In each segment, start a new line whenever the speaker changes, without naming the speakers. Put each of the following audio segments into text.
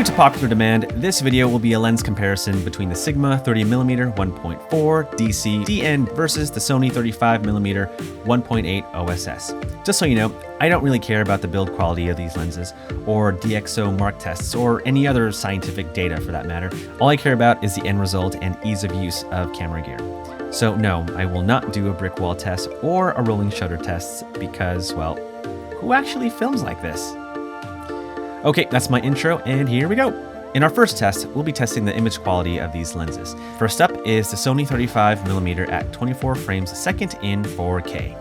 Due to popular demand, this video will be a lens comparison between the Sigma 30mm 1.4 DC-DN versus the Sony 35mm 1.8 OSS. Just so you know, I don't really care about the build quality of these lenses, or DxO mark tests, or any other scientific data for that matter. All I care about is the end result and ease of use of camera gear. So no, I will not do a brick wall test or a rolling shutter test because, well, who actually films like this? Okay, that's my intro, and here we go. In our first test, we'll be testing the image quality of these lenses. First up is the Sony 35mm at 24 frames a second in 4K.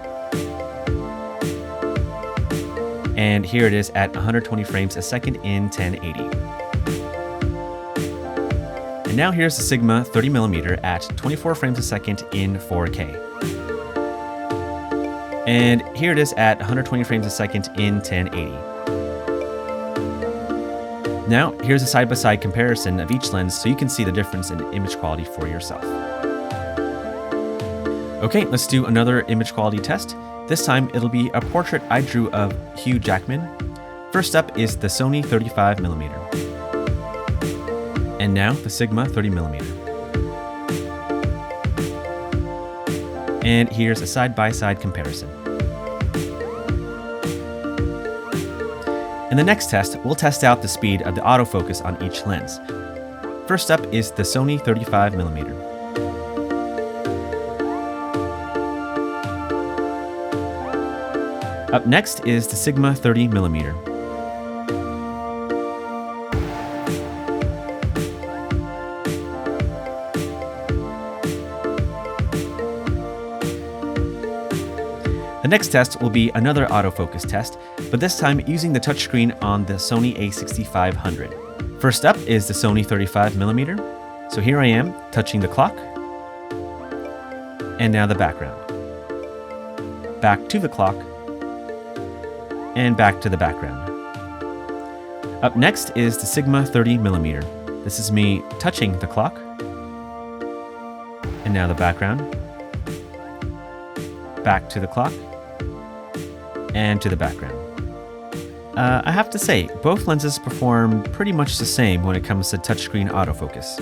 And here it is at 120 frames a second in 1080. And now here's the Sigma 30mm at 24 frames a second in 4K. And here it is at 120 frames a second in 1080. Now, here's a side-by-side comparison of each lens so you can see the difference in image quality for yourself. Okay, let's do another image quality test. This time, it'll be a portrait I drew of Hugh Jackman. First up is the Sony 35mm. And now, the Sigma 30mm. And here's a side-by-side comparison. In the next test, we'll test out the speed of the autofocus on each lens. First up is the Sony 35mm. Up next is the Sigma 30mm. The next test will be another autofocus test, but this time using the touchscreen on the Sony a6500. First up is the Sony 35mm. So here I am touching the clock, and now the background. Back to the clock, and back to the background. Up next is the Sigma 30mm. This is me touching the clock, and now the background. Back to the clock, and to the background. I have to say, both lenses perform pretty much the same when it comes to touchscreen autofocus.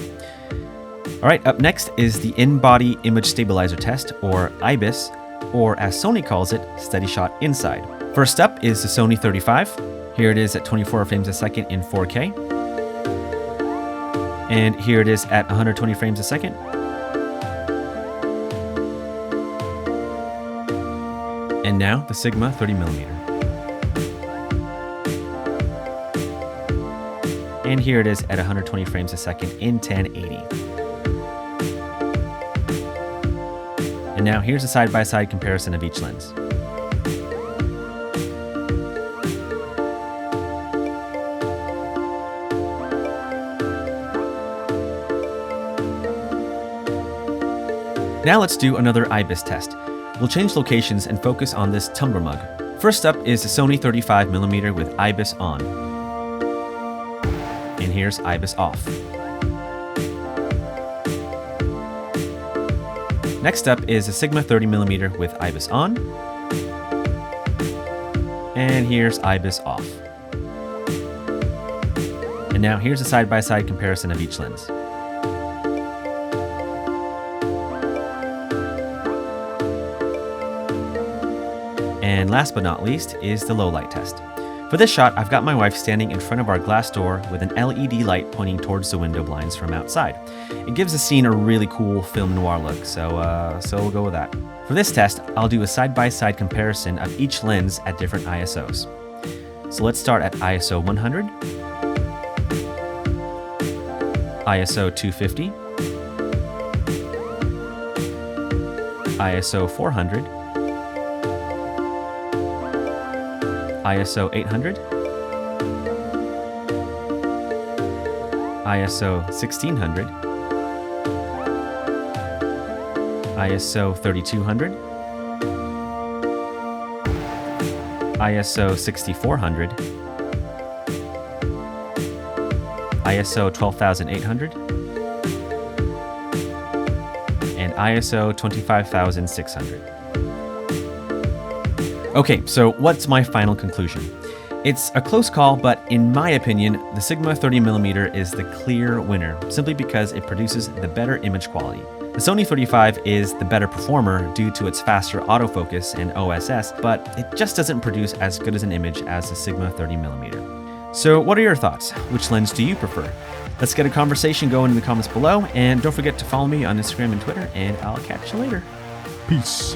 Alright, up next is the in-body image stabilizer test, or IBIS, or as Sony calls it, steady shot inside. First up is the Sony 35. Here it is at 24 frames a second in 4K. And here it is at 120 frames a second. And now the Sigma 30mm. And here it is at 120 frames a second in 1080. And now here's a side-by-side comparison of each lens. Now let's do another IBIS test. We'll change locations and focus on this tumbler mug. First up is the Sony 35mm with IBIS on. And here's IBIS off. Next up is the Sigma 30mm with IBIS on. And here's IBIS off. And now here's a side-by-side comparison of each lens. And last but not least is the low light test. For this shot, I've got my wife standing in front of our glass door with an LED light pointing towards the window blinds from outside. It gives the scene a really cool film noir look, so we'll go with that. For this test, I'll do a side-by-side comparison of each lens at different ISOs. So let's start at ISO 100, ISO 250, ISO 400, ISO 800, ISO 1600, ISO 3200, ISO 6400, ISO 12800, and ISO 25600. Okay, so what's my final conclusion? It's a close call, but in my opinion, the Sigma 30mm is the clear winner, simply because it produces the better image quality. The Sony 35 is the better performer due to its faster autofocus and OSS, but it just doesn't produce as good as an image as the Sigma 30mm. So what are your thoughts? Which lens do you prefer? Let's get a conversation going in the comments below, and don't forget to follow me on Instagram and Twitter, and I'll catch you later. Peace.